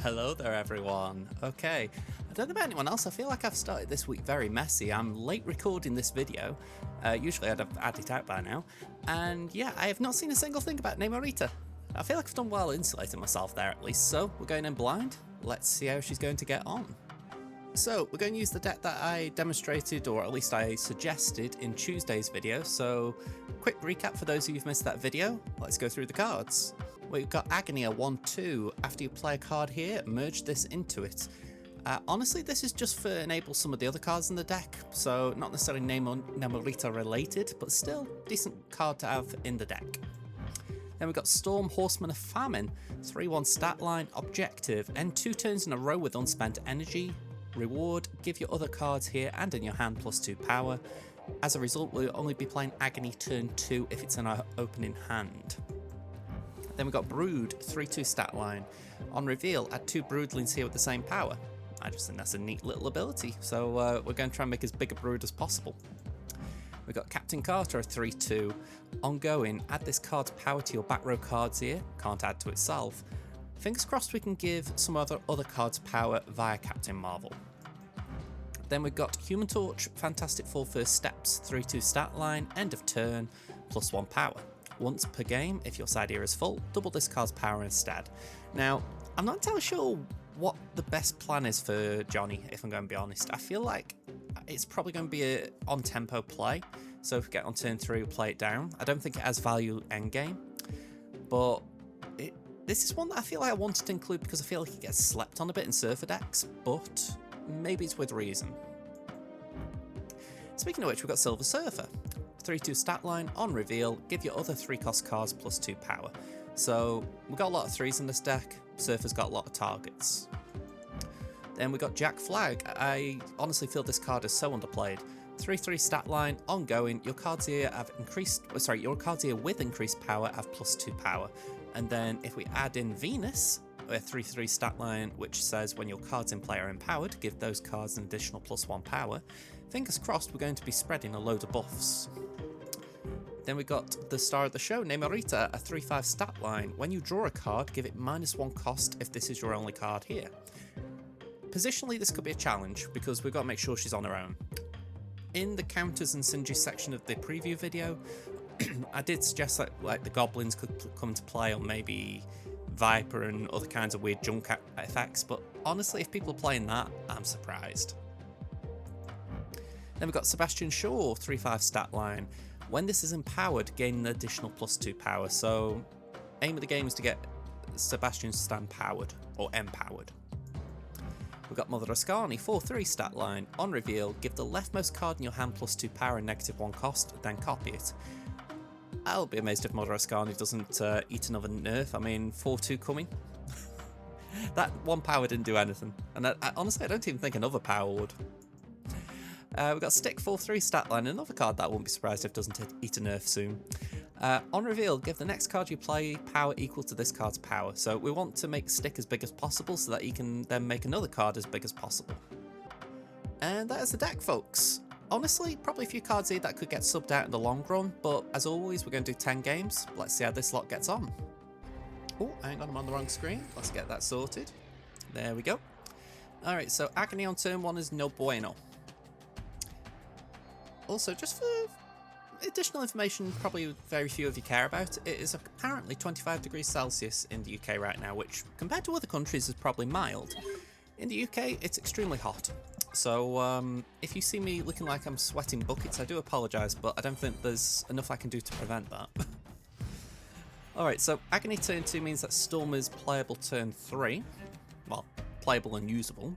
Hello there everyone. Okay, I don't know about anyone else, I feel like I've started this week very messy. I'm late recording this video, usually I'd have had it out by now, and yeah, I have not seen a single thing about Namorita. I feel like I've done well insulating myself there at least, so we're going in blind. Let's see how she's going to get on. So we're going to use the deck that I demonstrated, or at least I suggested in Tuesday's video, so quick recap for those of you who've missed that video. Let's go through the cards. We've got Agony, a 1/2. After you play a card here, merge this into it. Honestly, this is just for enable some of the other cards in the deck, so not necessarily Namorita related, but still decent card to have in the deck. Then we've got Storm Horseman of Famine, 3/1 stat line, objective, end 2 turns in a row with unspent energy. Reward, give your other cards here and in your hand +2 power. As a result, we'll only be playing Agony turn 2 if it's in our opening hand. Then we've got Brood, 3/2 stat line. On reveal, add 2 broodlings here with the same power. I just think that's a neat little ability, so we're going to try and make as big a brood as possible. We've got Captain Carter, a 3/2. Ongoing, add this card's power to your back row cards here, can't add to itself. Fingers crossed we can give some other cards power via Captain Marvel. Then we've got Human Torch, Fantastic Four First Steps, 3/2 stat line, end of turn, +1 power. Once per game, if your side here is full, double this card's power instead. Now, I'm not entirely sure what the best plan is for Johnny, if I'm going to be honest. I feel like it's probably going to be a on-tempo play, so if we get on turn 3, we'll play it down. I don't think it has value endgame, but this is one that I feel like I wanted to include because I feel like it gets slept on a bit in Surfer decks, but maybe it's with reason. Speaking of which, we've got Silver Surfer. 3/2 stat line, on reveal, give your other 3-cost cards +2 power. So we've got a lot of 3s in this deck, Surfer's got a lot of targets. Then we got Jack Flag. I honestly feel this card is so underplayed. 3/3 stat line, ongoing, your cards here with increased power have +2 power. And then if we add in Venus, a 3/3 stat line which says when your cards in play are empowered, give those cards an additional +1 power. Fingers crossed we're going to be spreading a load of buffs. Then we got the star of the show, Namorita, a 3/5 stat line. When you draw a card, give it -1 cost if this is your only card here. Positionally, this could be a challenge because we've got to make sure she's on her own. In the counters and synergy section of the preview video, I did suggest that like the goblins could come into play, or maybe Viper and other kinds of weird junk effects, but honestly, if people are playing that, I'm surprised. Then we've got Sebastian Shaw, 3/5 stat line. When this is empowered, gain an additional +2 power, so aim of the game is to get Sebastian to stand powered, or empowered. We've got Mother Askani, 4/3 stat line. On reveal, give the leftmost card in your hand +2 power and -1 cost, then copy it. I'll be amazed if Mother Askani doesn't eat another nerf. I mean, 4/2 coming. That 1 power didn't do anything, and honestly, I don't even think another power would. We've got Stick, 4/3 stat line, another card that I wouldn't be surprised if doesn't eat a nerf soon. On reveal, give the next card you play power equal to this card's power. So we want to make Stick as big as possible so that you can then make another card as big as possible. And that is the deck, folks. Honestly, probably a few cards here that could get subbed out in the long run, but as always, we're going to do 10 games. Let's see how this lot gets on. Oh, hang on, I'm on the wrong screen. Let's get that sorted. There we go. Alright, so Agony on turn 1 is no bueno. Also, just for additional information probably very few of you care about, it is apparently 25 degrees Celsius in the UK right now, which compared to other countries is probably mild. In the UK, it's extremely hot. So if you see me looking like I'm sweating buckets, I do apologise, but I don't think there's enough I can do to prevent that. Alright, so Agony turn 2 means that Storm is playable turn 3. Well, playable and usable.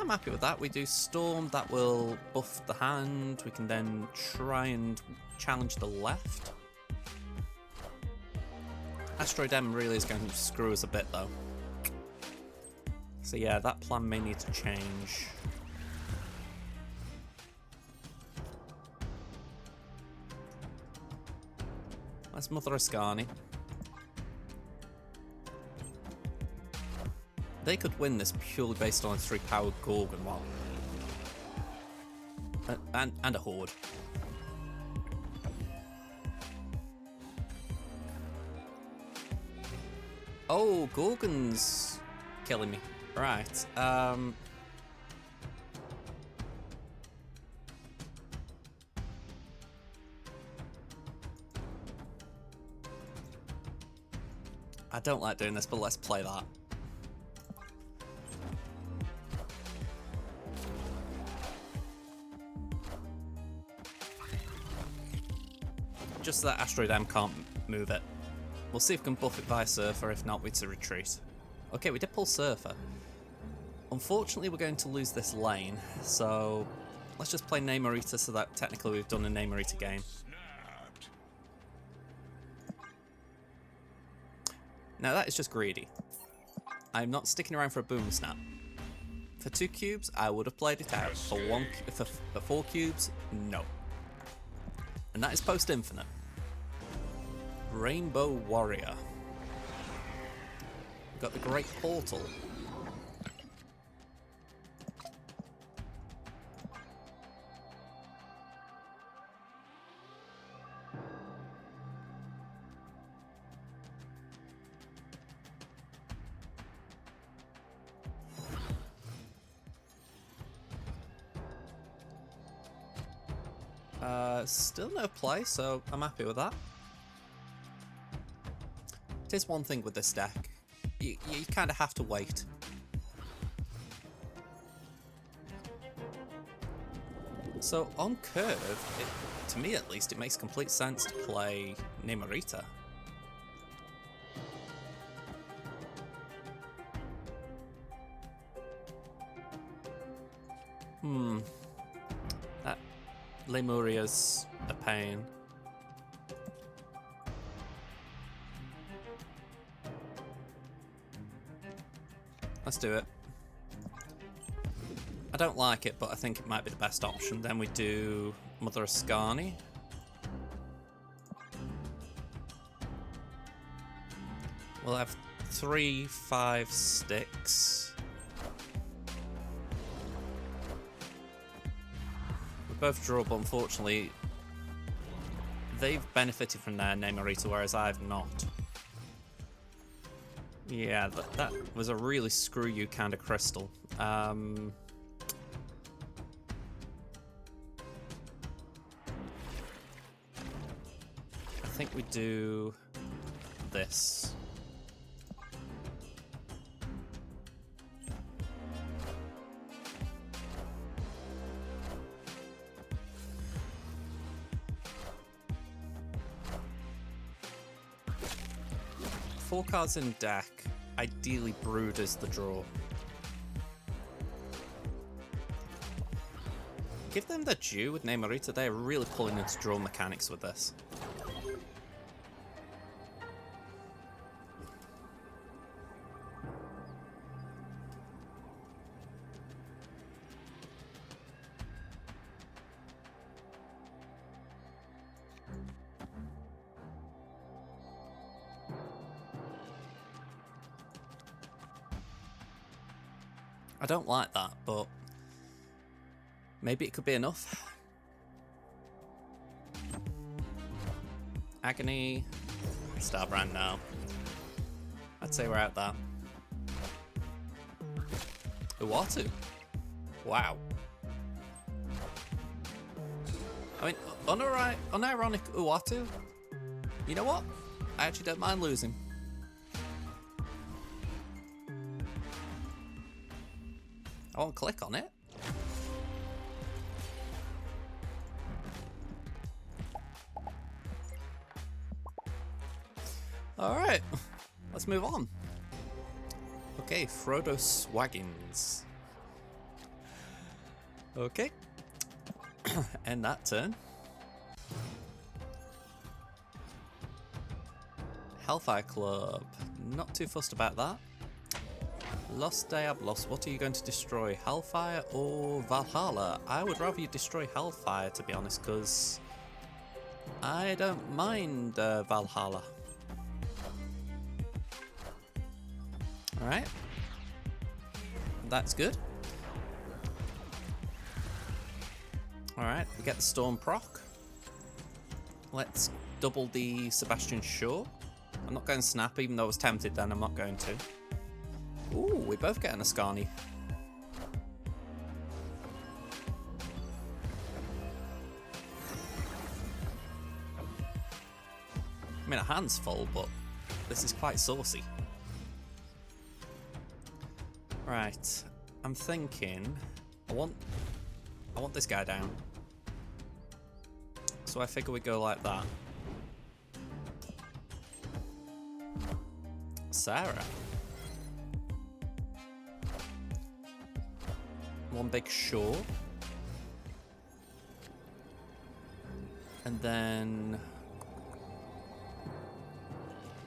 I'm happy with that. We do Storm, that will buff the hand. We can then try and challenge the left. Asteroid M really is going to screw us a bit though. So yeah, that plan may need to change. That's Mother Askani. They could win this purely based on a 3-powered Gorgon, well, and a Horde. Oh, Gorgon's killing me. Right. I don't like doing this, but let's play that. Just so that Asteroid M can't move it. We'll see if we can buff it via Surfer, if not, we'd to retreat. Okay, we did pull Surfer. Unfortunately, we're going to lose this lane, so let's just play Namorita so that technically we've done a Namorita game. Now that is just greedy. I'm not sticking around for a boom snap. For 2 cubes, I would have played it out. For 4 cubes, no. And that is post-infinite. Rainbow Warrior. We've got the Great Portal. Still no play, so I'm happy with that. It is one thing with this deck. You kind of have to wait. So on curve, to me at least, it makes complete sense to play Namorita. That Lemuria's a pain. Let's do it. I don't like it, but I think it might be the best option. Then we do Mother Askani. We'll have 3, 5 sticks. We both draw, but unfortunately, they've benefited from their Namorita, whereas I've not. Yeah, that was a really screw you kind of crystal. I think we do this. Four cards in deck. Ideally, Brood is the draw. Give them the due with Namorita. They're really pulling into draw mechanics with this. I don't like that, but maybe it could be enough. Agony, Starbrand now. I'd say we're out that. Uatu. Wow. I mean, unironic Uatu. You know what? I actually don't mind losing. I won't click on it. Alright, let's move on. Okay, Frodo Swaggins. Okay. End that turn. Hellfire Club. Not too fussed about that. Los Diablos, what are you going to destroy? Hellfire or Valhalla? I would rather you destroy Hellfire, to be honest, because I don't mind Valhalla. Alright. That's good. Alright, we get the Storm proc. Let's double the Sebastian Shaw. I'm not going Snap, even though I was tempted then. I'm not going to. Ooh, we both get an Askani. I mean, our hand's full, but this is quite saucy. Right, I'm thinking I want this guy down. So I figure we go like that. Sarah. One big Shaw. And then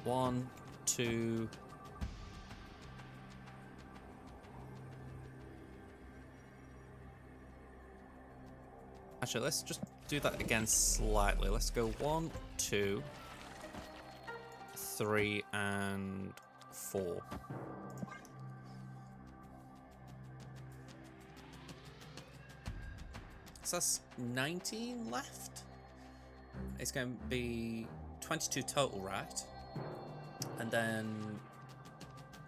1, 2. Actually, let's just do that again slightly. Let's go 1, 2, 3, and 4. So that's 19 left. It's going to be 22 total, right? And then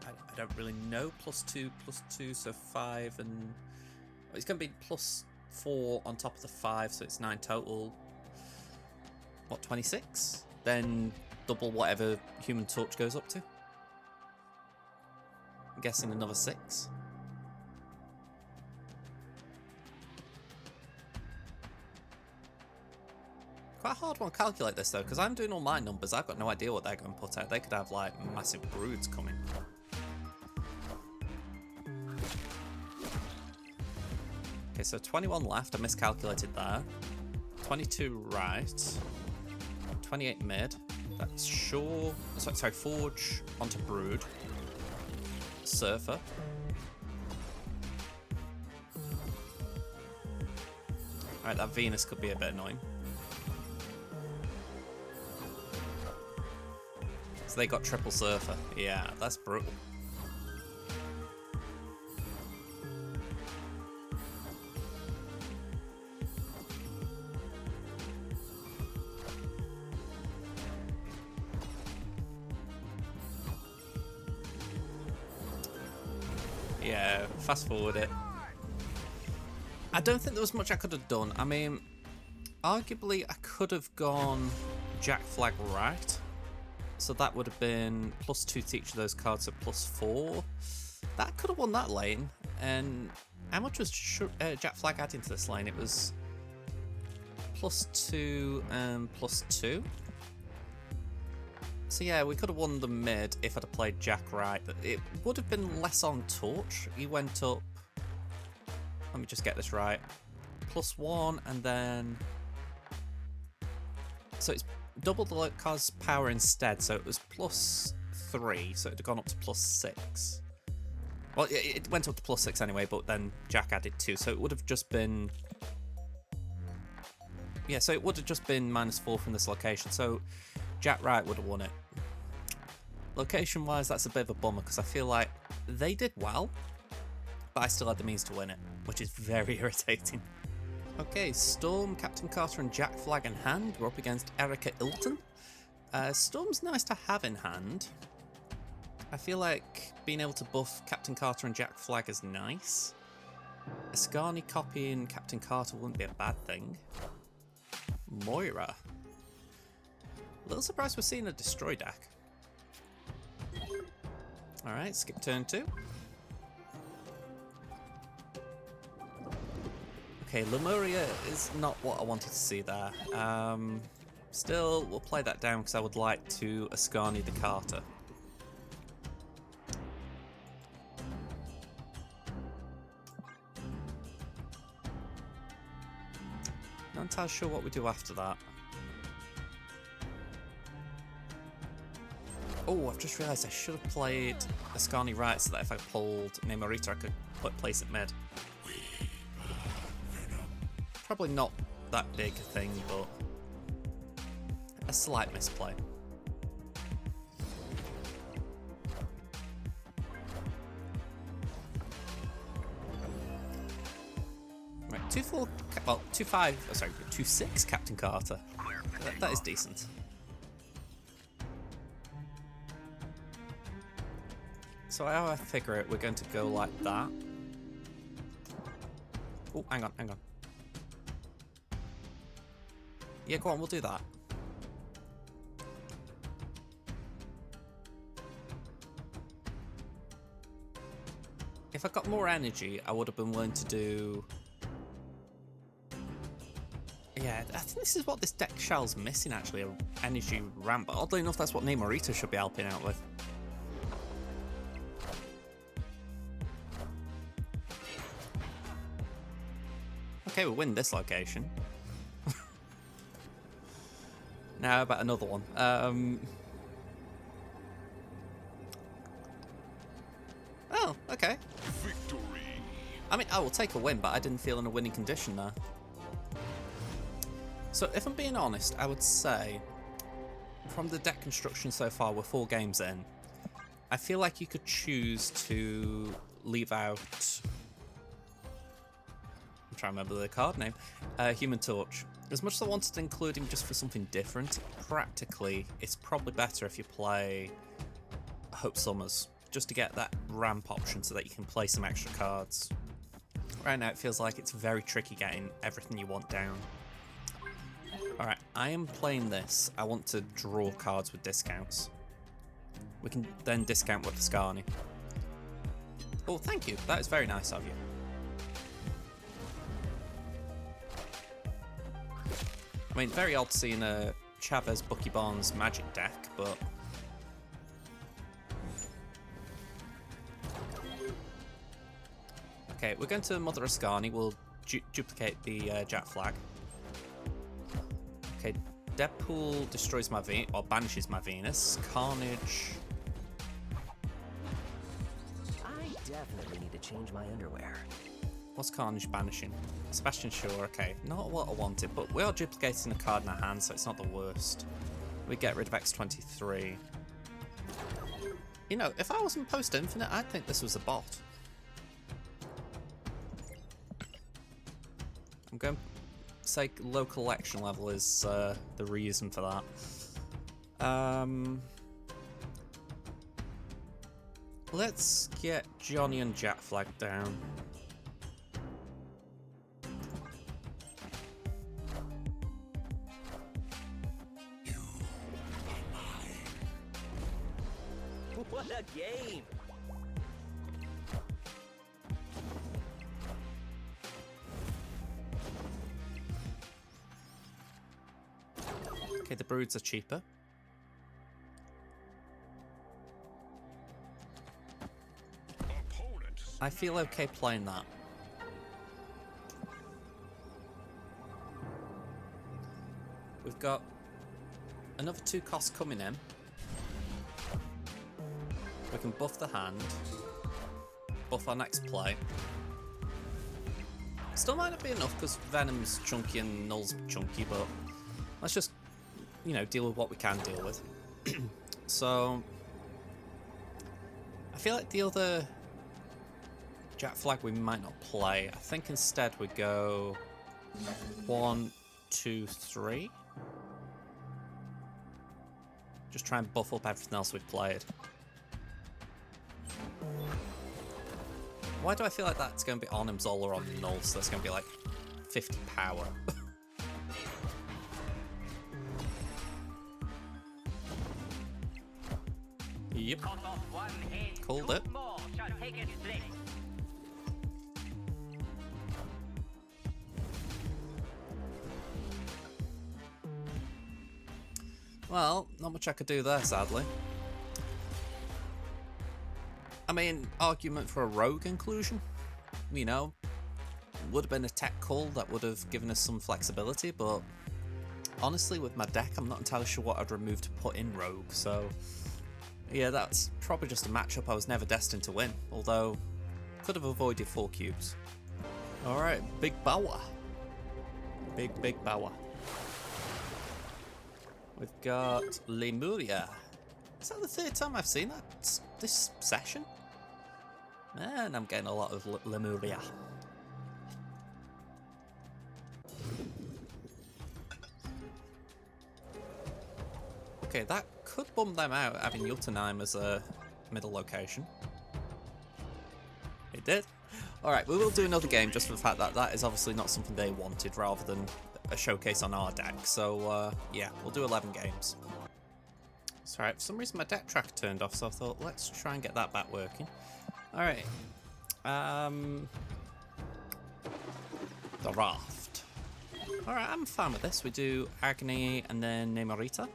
I don't really know. +2, +2, so 5, and it's going to be +4 on top of the 5, so it's 9 total. What, 26? Then double whatever Human Torch goes up to. I'm guessing another 6. Quite a hard one to calculate this though, because I'm doing all my numbers. I've got no idea what they're going to put out. They could have like massive broods coming. Okay, so 21 left. I miscalculated there. 22 right. 28 mid. That's Shaw. Sorry, Forge onto Brood. Surfer. Alright, that Venus could be a bit annoying. So they got triple Surfer. Yeah, that's brutal. Yeah, fast forward it. I don't think there was much I could have done. I mean, arguably I could have gone Jack Flag right. So that would have been +2 to each of those cards, so +4. That could have won that lane. And how much was Jack Flag adding to this lane? It was +2 and +2. So yeah, we could have won the mid if I'd have played Jack right. It would have been less on Torch. He went up, let me just get this right, +1 and then, so it's double the card's power instead, so it was +3, so it had gone up to +6. Well, it went up to +6 anyway, but then Jack added 2, so it would have just been, yeah, so it would have just been -4 from this location, so Jack Wright would have won it. Location wise, that's a bit of a bummer because I feel like they did well, but I still had the means to win it, which is very irritating. Okay, Storm, Captain Carter, and Jack Flag in hand. We're up against Erica Ilton. Storm's nice to have in hand. I feel like being able to buff Captain Carter and Jack Flag is nice. Askani copying Captain Carter wouldn't be a bad thing. Moira. A little surprised we're seeing a destroy deck. Alright, skip turn 2. Okay, Lemuria is not what I wanted to see there. Still, we'll play that down because I would like to Askani the Carter. Not entirely sure what we do after that. Oh, I've just realised I should have played Askani right so that if I pulled Namorita I could place it mid. Probably not that big a thing, but a slight misplay. Right, 2-4, well, 2-5, oh, sorry, 2-6 Captain Carter. That is decent. So how I figure it, we're going to go like that. Oh, hang on, hang on. Yeah, go on, we'll do that. If I got more energy, I would have been willing to do... Yeah, I think this is what this deck shell's missing, actually, a energy ramp. But oddly enough, that's what Namorita should be helping out with. Okay, we win this location. Now about another one. Oh, okay. Victory. I mean, I will take a win, but I didn't feel in a winning condition there. So, if I'm being honest, I would say, from the deck construction so far, we're 4 games in, I feel like you could choose to leave out... I'm trying to remember the card name. Human Torch. As much as I wanted to include him just for something different, practically, it's probably better if you play Hope Summers, just to get that ramp option so that you can play some extra cards. Right now, it feels like it's very tricky getting everything you want down. Alright, I am playing this. I want to draw cards with discounts. We can then discount with Askani. Oh, thank you. That is very nice of you. I mean, very odd seeing a Chavez Bucky Barnes Magic deck, but... Okay, we're going to Mother Askani. We'll duplicate the Jack Flag. Okay, Deadpool destroys my Venus, or banishes my Venus. Carnage. I definitely need to change my underwear. What's Carnage banishing? Sebastian Shaw, okay. Not what I wanted, but we are duplicating a card in our hand, so it's not the worst. We get rid of X23. You know, if I wasn't post-infinite, I'd think this was a bot. I'm going to say low collection level is the reason for that. Let's get Johnny and Jack Flag down. What a game! Okay, the broods are cheaper. I feel okay playing that. We've got another 2 costs coming in. We can buff the hand, buff our next play. Still might not be enough because Venom's chunky and Null's chunky, but let's just, you know, deal with what we can deal with. So, I feel like the other Jack Flag we might not play. I think instead we go 1, 2, 3. Just try and buff up everything else we've played. Why do I feel like that's going to be on him Zola on Null, so that's going to be like 50 power? Yep. Called it. Well, not much I could do there, sadly. I mean, argument for a rogue inclusion, you know, would have been a tech call that would have given us some flexibility, but honestly, with my deck, I'm not entirely sure what I'd remove to put in rogue, so yeah, that's probably just a matchup I was never destined to win, although could have avoided 4 cubes. Alright, Big Bower. Big Bower. We've got Lemuria. Is that the 3rd time I've seen that this session? Man, I'm getting a lot of Lemuria. Okay, that could bump them out, having Jotunheim as a middle location. It did. Alright, we will do another game just for the fact that that is obviously not something they wanted rather than a showcase on our deck. So, yeah, we'll do 11 games. Sorry, for some reason my deck tracker turned off, so I thought, let's try and get that back working. Alright. The Raft. Alright, I'm fine with this. We do Agony and then Namorita.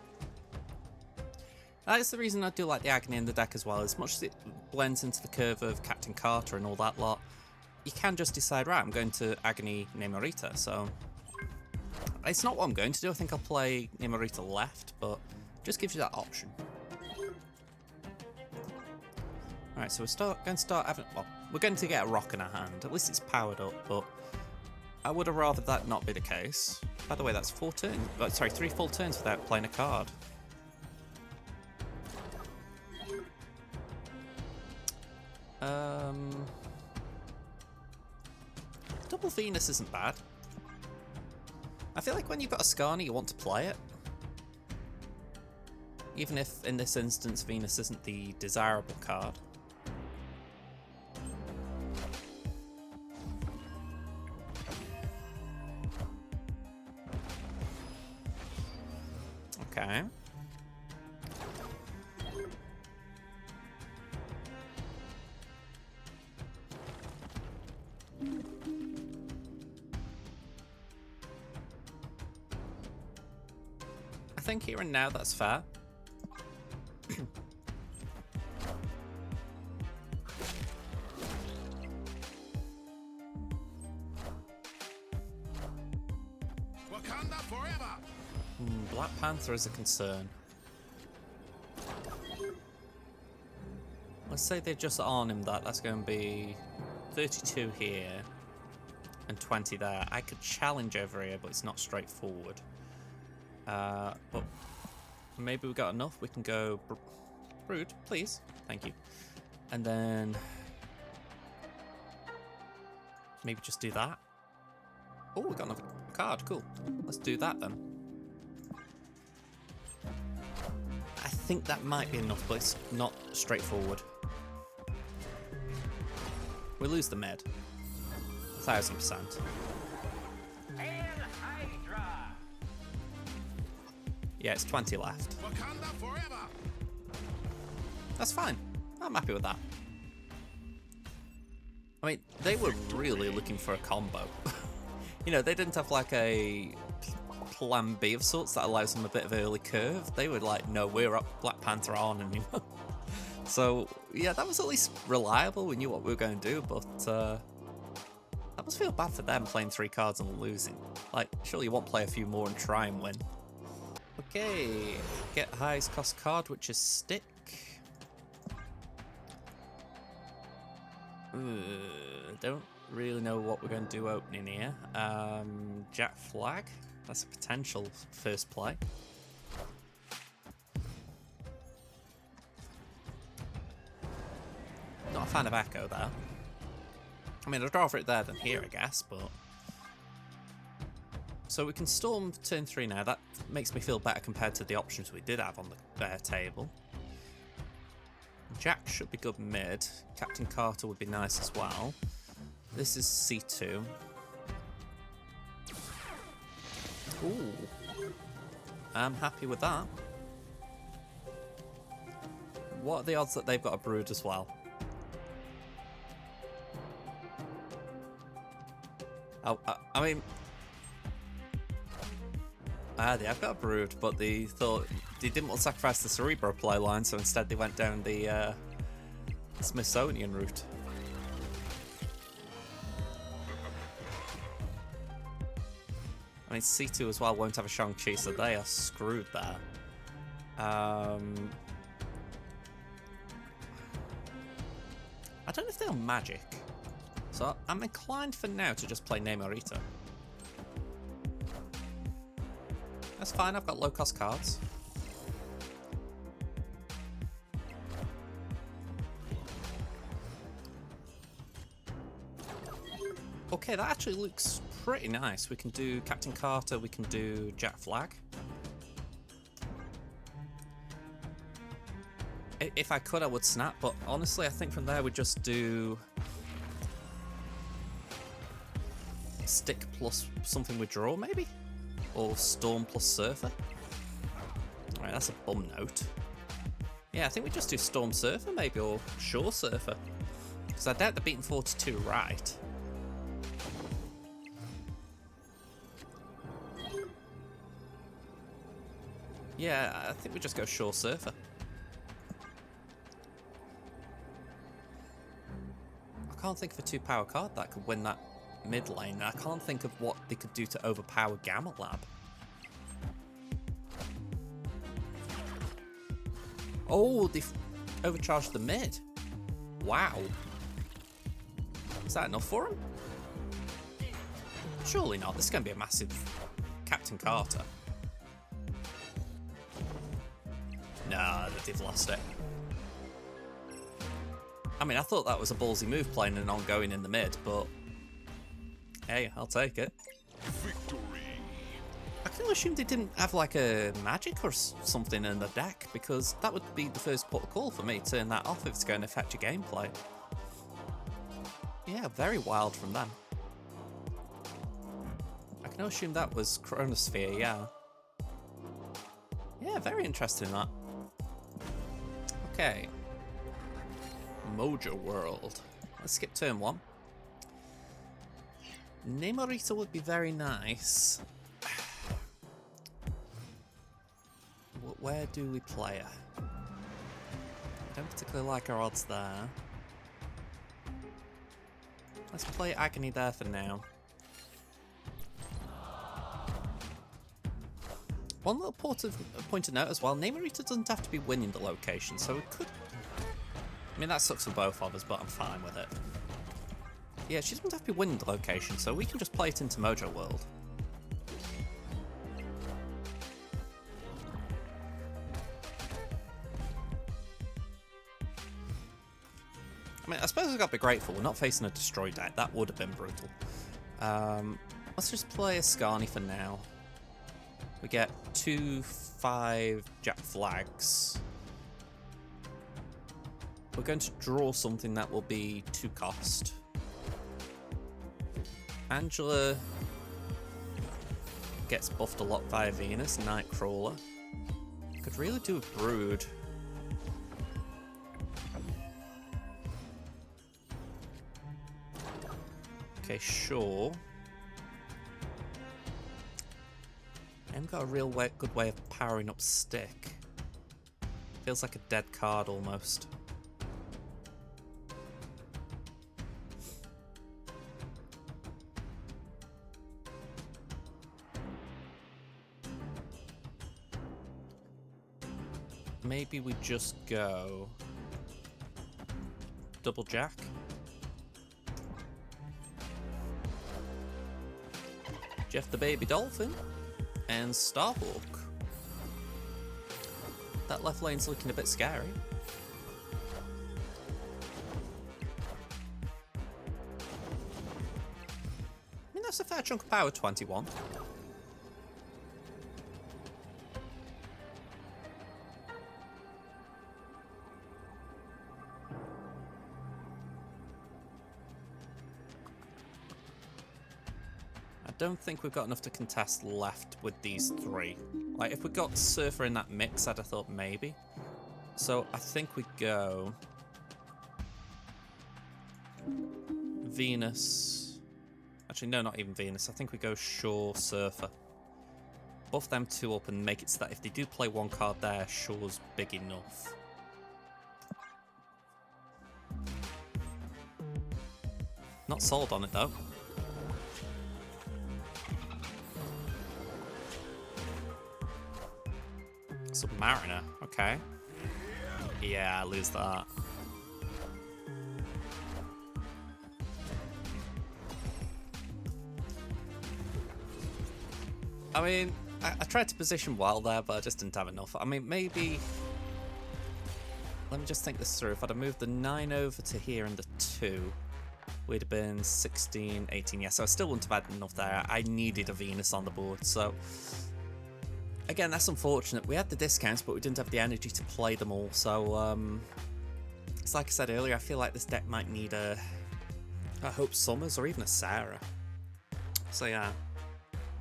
That's the reason I do like the Agony in the deck as well. As much as it blends into the curve of Captain Carter and all that lot, you can just decide, right, I'm going to Agony Namorita. So it's not what I'm going to do. I think I'll play Namorita left, but just gives you that option. Alright, so we're going to start having... Well, we're going to get a rock in our hand. At least it's powered up, but I would have rather that not be the case. By the way, that's 4 turns. Sorry, 3 full turns without playing a card. Double Venus isn't bad. I feel like when you've got Askani, you want to play it. Even if, in this instance, Venus isn't the desirable card. Okay. I think here and now that's fair. Wakanda forever. Black Panther is a concern. Let's say they just on him that. That's going to be 32 here and 20 there. I could challenge over here, but it's not straightforward. But maybe we got enough. We can go Brood, please. Thank you. And then maybe just do that. Oh, we got another card. Cool. Let's do that then. I think that might be enough, but it's not straightforward. We lose the med. 1000%. Yeah, it's 20 left. Wakanda forever. That's fine. I'm happy with that. I mean, they were really looking for a combo. You know, they didn't have like a plan B of sorts that allows them a bit of early curve. They were like, no, we're up Black Panther on, and you know. So yeah, that was at least reliable. We knew what we were going to do, but that must feel bad for them playing 3 cards and losing. Like, surely you won't play a few more and try and win. Okay, get highest cost card, which is Stick. Don't really know what we're going to do opening here. Jack Flag, that's a potential first play. Not a fan of Echo there. I mean, I'd rather it there than here, I guess, but... So we can Storm turn 3 now. That makes me feel better compared to the options we did have on the table. Jack should be good mid. Captain Carter would be nice as well. This is C2. Ooh. I'm happy with that. What are the odds that they've got a Brood as well? Oh, I mean... they have got a Brood, but they thought they didn't want to sacrifice the Cerebro play line, so instead they went down the Smithsonian route. I mean, C2 as well won't have a Shang-Chi, so they are screwed there. I don't know if they're magic, so I'm inclined for now to just play Namorita. That's fine, I've got low-cost cards. Okay, that actually looks pretty nice. We can do Captain Carter, we can do Jack Flag. If I could, I would snap, but honestly, I think from there we just do Stick plus something with draw, maybe? Or Storm plus Surfer? Alright, that's a bum note. Yeah, I think we just do Storm Surfer, maybe, or Shore Surfer. Because I doubt they're beating 42 right. Yeah, I think we just go Shore Surfer. I can't think of a 2-power card that could win that mid lane. I can't think of what they could do to overpower Gamma Lab. Oh, they've overcharged the mid. Wow. Is that enough for him? Surely not. This is going to be a massive Captain Carter. Nah, they've lost it. I mean, I thought that was a ballsy move playing an ongoing in the mid, but hey, I'll take it. Victory. I can assume they didn't have like a magic or something in the deck, because that would be the first port of call for me, turn that off if it's going to affect your gameplay. Yeah, very wild from them. I can assume that was Chronosphere, yeah. Yeah, very interesting that. Okay. Mojo World. Let's skip turn 1. Namorita would be very nice. Where do we play her? I don't particularly like our odds there. Let's play Agony there for now. One little point of note as well, Namorita doesn't have to be winning the location, so we could... I mean, that sucks for both of us, but I'm fine with it. Yeah, she doesn't have to be winning the location, so we can just play it into Mojo World. I mean, I suppose I've got to be grateful we're not facing a Destroy deck. That would have been brutal. Let's just play Askani for now. We get 2/5 Jack Flags. We're going to draw something that will be 2 cost. Angela gets buffed a lot via Venus, Nightcrawler. Could really do a Brood. Okay, sure. I haven't got a real good way of powering up Stick. Feels like a dead card almost. Maybe we just go Double Jack. Jeff the Baby Dolphin and Starhawk. That left lane's looking a bit scary. I mean, that's a fair chunk of power, 21. I don't think we've got enough to contest left with these 3. Like, if we got Surfer in that mix, I'd have thought maybe. So I think we go Venus. Actually, no, not even Venus. I think we go Shore, Surfer. Buff them 2 up and make it so that if they do play 1 card there, Shore's big enough. Not sold on it though. Submariner, okay. Yeah, lose that. I mean, I tried to position well there, but I just didn't have enough. I mean, maybe... Let me just think this through. If I'd have moved the 9 over to here and the 2, we'd have been 16, 18. Yeah, so I still wouldn't have had enough there. I needed a Venus on the board, so... Again, that's unfortunate. We had the discounts, but we didn't have the energy to play them all. So, it's like I said earlier, I feel like this deck might need a Hope Summers or even a Sarah. So yeah,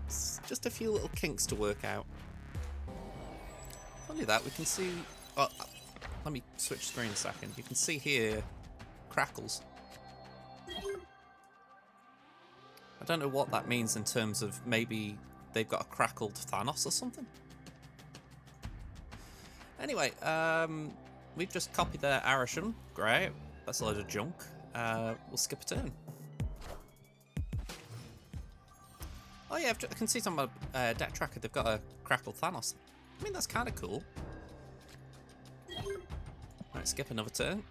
it's just a few little kinks to work out. Not only that, we can see... Oh, let me switch screen a second. You can see here crackles. I don't know what that means in terms of maybe they've got a crackled Thanos or something. Anyway, we've just copied their Arisham. Great. That's a load of junk. We'll skip a turn. Oh yeah, I can see some on my deck tracker. They've got a crackled Thanos. I mean, that's kind of cool. Right, skip another turn.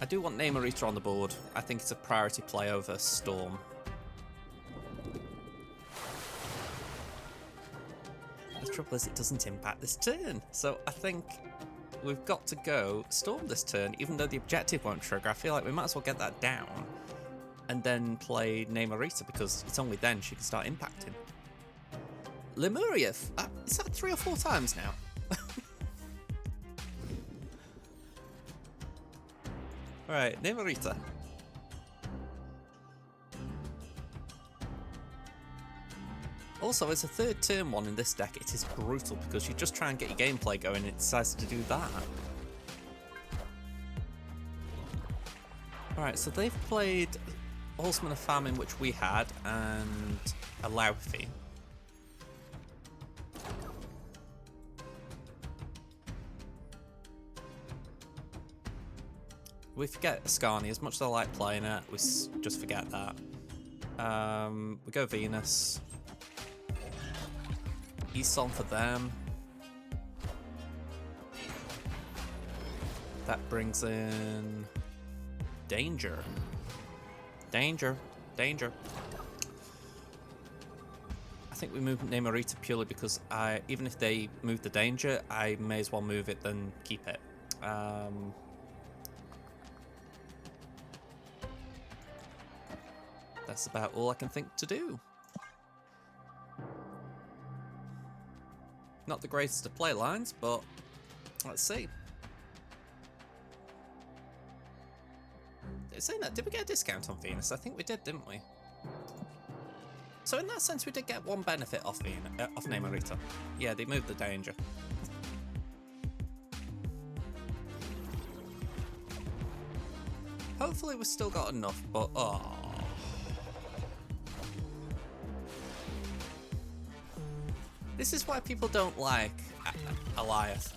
I do want Namorita on the board. I think it's a priority play over Storm. The trouble is it doesn't impact this turn. So I think we've got to go Storm this turn, even though the objective won't trigger. I feel like we might as well get that down and then play Namorita, because it's only then she can start impacting. Lemuria, is that 3 or 4 times now? Alright, Namorita. Also, as a third turn one in this deck, it is brutal because you just try and get your gameplay going and it decides to do that. Alright, so they've played Horseman of Famine, which we had, and a Laufey. We forget Askani. As much as I like playing it, we just forget that. We go Venus. East on for them. That brings in Danger. Danger. Danger. I think we move Namorita purely because even if they move the Danger, I may as well move it than keep it. That's about all I can think to do. Not the greatest of play lines, but let's see. Saying that, did we get a discount on Venus? I think we did, didn't we? So in that sense, we did get one benefit off off Namorita. Yeah, they moved the Danger. Hopefully we've still got enough, but oh. This is why people don't like Elias.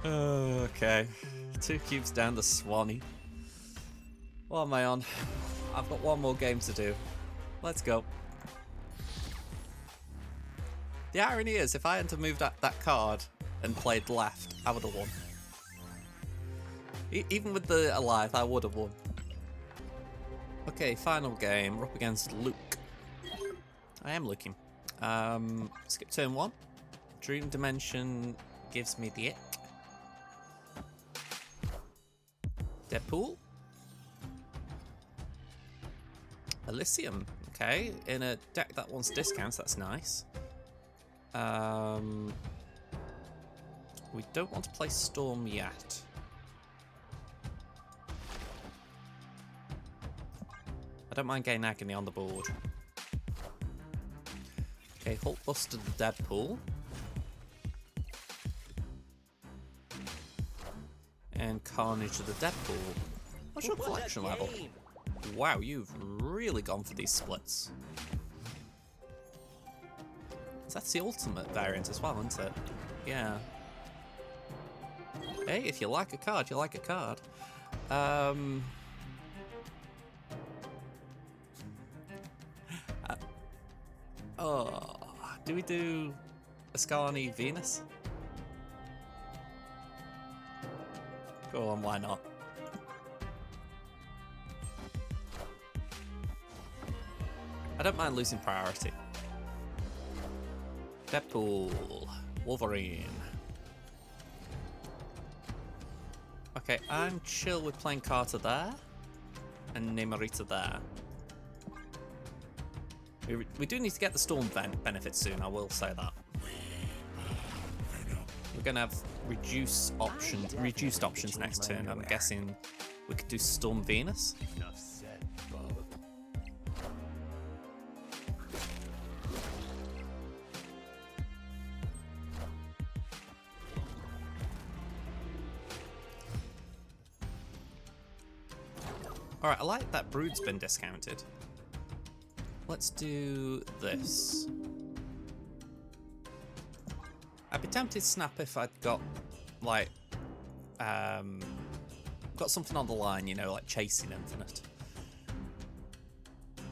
Okay. 2 cubes down the Swanee. What am I on? I've got one more game to do. Let's go. The irony is, if I hadn't have moved that card and played left, I would have won. Even with the Elias, I would have won. Okay, final game. We're up against Luke. I am looking. Skip turn 1. Dream Dimension gives me the ick. Deadpool. Elysium. Okay, in a deck that wants discounts, that's nice. We don't want to play Storm yet. I don't mind getting Agony on the board. Okay, Hulkbuster the Deadpool. And Carnage of the Deadpool. What's your collection level? Wow, you've really gone for these splits. That's the ultimate variant as well, isn't it? Yeah. Hey, if you like a card, you like a card. Oh, do we do Askani Venus? Go on, why not? I don't mind losing priority. Deadpool. Wolverine. Okay, I'm chill with playing Carter there. And Namorita there. We do need to get the Storm benefit soon, I will say that. We're gonna have reduced options next turn. I'm guessing we could do Storm Venus. Enough said, Bub. Alright, I like that Brood's been discounted. Let's do this. I'd be tempted to snap if I'd got, like, got something on the line, you know, like chasing Infinite.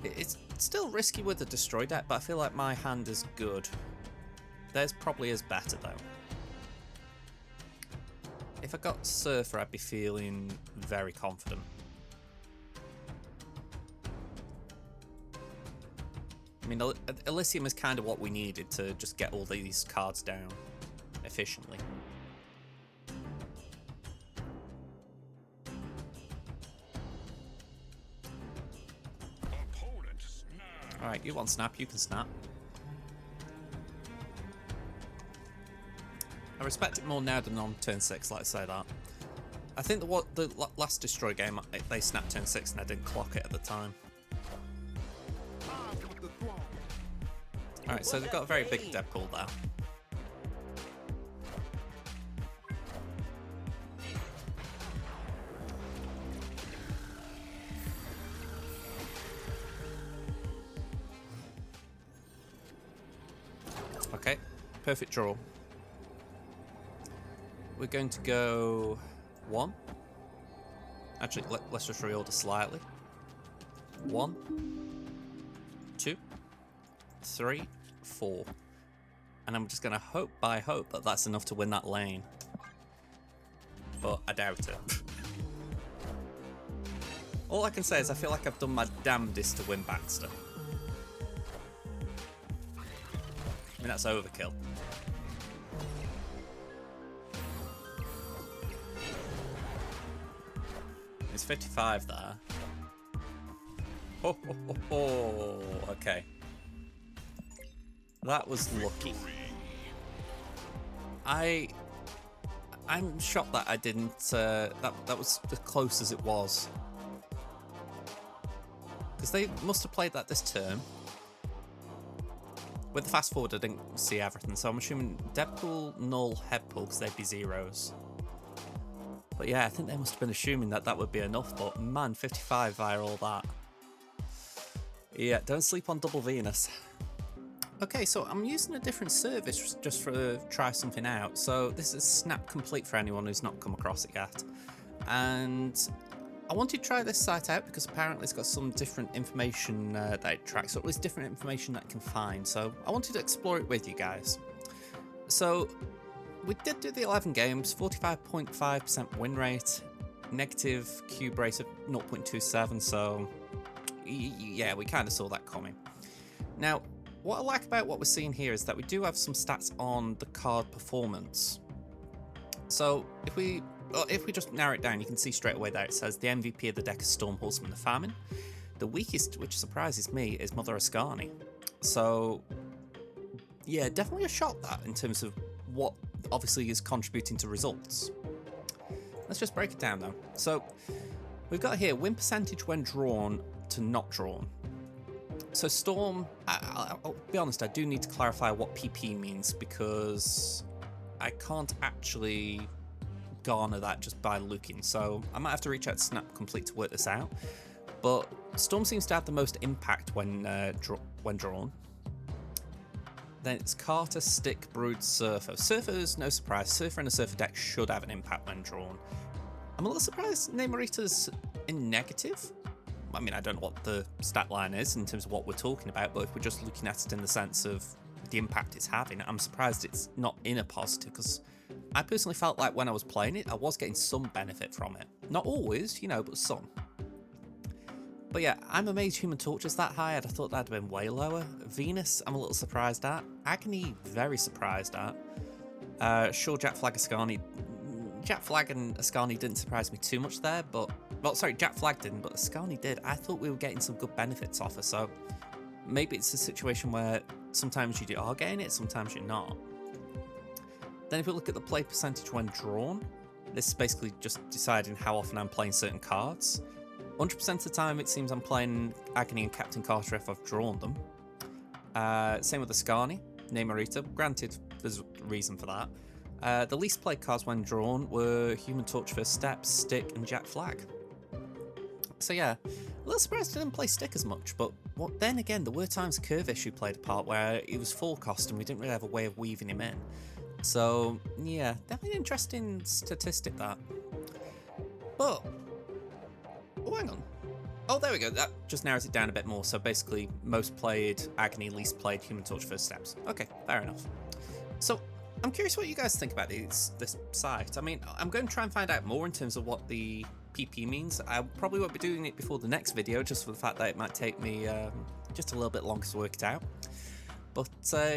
It's still risky with the Destroy deck, but I feel like my hand is good. Theirs probably is better, though. If I got Surfer, I'd be feeling very confident. I mean, Elysium is kind of what we needed to just get all these cards down efficiently. Alright, you want snap, you can snap. I respect it more now than on turn 6, let's say that. I think the last Destroy game, they snapped turn 6 and I didn't clock it at the time. Alright, so they've got a very big Deadpool there. Okay, perfect draw. We're going to go 1. Actually, let's just reorder slightly. 1, 2, 3, 4. And I'm just going to hope that that's enough to win that lane. But I doubt it. All I can say is I feel like I've done my damnedest to win Baxter. I mean, that's overkill. It's 55 there. Oh, oh, oh, oh. Okay. That was lucky. I'm shocked that I didn't. That was as close as it was. Because they must have played that this turn. With the fast forward, I didn't see everything, so I'm assuming Deadpool, Null, Headpool, because they'd be zeros. But yeah, I think they must have been assuming that that would be enough, but man, 55 via all that. Yeah, don't sleep on Double Venus. Okay, so I'm using a different service just for try something out. So this is SnapComplete for anyone who's not come across it yet. And I wanted to try this site out because apparently it's got some different information that it tracks, or at least different information that it can find. So I wanted to explore it with you guys. So we did do the 11 games, 45.5% win rate, negative cube rate of 0.27, so yeah, we kind of saw that coming. Now, what I like about what we're seeing here is that we do have some stats on the card performance. So if we just narrow it down, you can see straight away there it says the MVP of the deck is Storm Horseman of Famine. The weakest, which surprises me, is Mother Askani. So yeah, definitely a shot that in terms of what obviously is contributing to results. Let's just break it down though. So we've got here win percentage when drawn to not drawn. So Storm, I'll be honest, I do need to clarify what PP means because I can't actually garner that just by looking, so I might have to reach out to SnapComplete to work this out. But Storm seems to have the most impact when drawn. Then it's Carter, Stick, Brood, Surfer. Surfer's no surprise. Surfer in a Surfer deck should have an impact when drawn. I'm a little surprised Namorita's in negative. I mean, I don't know what the stat line is in terms of what we're talking about, but if we're just looking at it in the sense of the impact it's having, I'm surprised it's not in a positive, because I personally felt like when I was playing it, I was getting some benefit from it. Not always, you know, but some. But yeah, I'm amazed Human Torch is that high. I'd have thought that'd have been way lower. Venus, I'm a little surprised at. Agony, very surprised at. Sure, Jack Flag Askani. Jack Flag and Askani didn't surprise me too much there, but... Well, sorry, Jack Flag didn't, but Askani did. I thought we were getting some good benefits off her, so... Maybe it's a situation where sometimes you are getting it, sometimes you're not. Then if we look at the play percentage when drawn, this is basically just deciding how often I'm playing certain cards. 100% of the time it seems I'm playing Agony and Captain Carter if I've drawn them. Same with Askani, Namorita, granted there's a reason for that. The least played cards when drawn were Human Torch First Steps, Stick and Jack Flag. So yeah, a little surprised I didn't play Stick as much, but then again there were times Curve issue played a part where he was full cost and we didn't really have a way of weaving him in. So yeah, definitely an interesting statistic that. But, oh hang on. Oh, there we go. That just narrows it down a bit more. So basically, most played Agony, least played Human Torch First Steps. Okay, fair enough. So I'm curious what you guys think about this site. I mean, I'm going to try and find out more in terms of what the PP means. I probably won't be doing it before the next video, just for the fact that it might take me just a little bit longer to work it out. But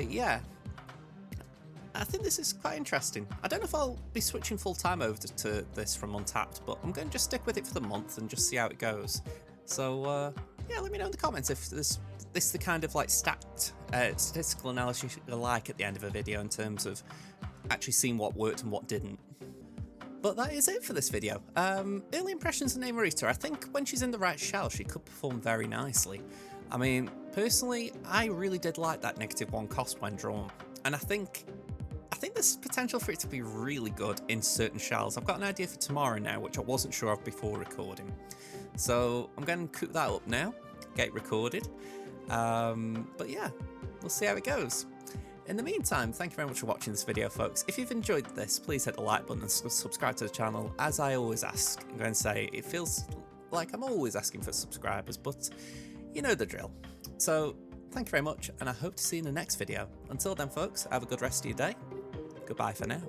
yeah, I think this is quite interesting. I don't know if I'll be switching full time over to this from Untapped, but I'm going to just stick with it for the month and just see how it goes. So yeah, let me know in the comments if this is the kind of like stacked statistical analysis you like at the end of a video in terms of actually seeing what worked and what didn't. But that is it for this video. Early impressions of Namorita. I think when she's in the right shell, she could perform very nicely. I mean, personally, I really did like that -1 cost when drawn, and I think there's potential for it to be really good in certain shells. I've got an idea for tomorrow now, which I wasn't sure of before recording. So I'm going to cook that up now, get it recorded. But yeah, we'll see how it goes. In the meantime, thank you very much for watching this video, folks. If you've enjoyed this, please hit the like button and subscribe to the channel. As I always ask, I'm going to say, it feels like I'm always asking for subscribers, but you know the drill. So thank you very much, and I hope to see you in the next video. Until then, folks, have a good rest of your day. Goodbye for now.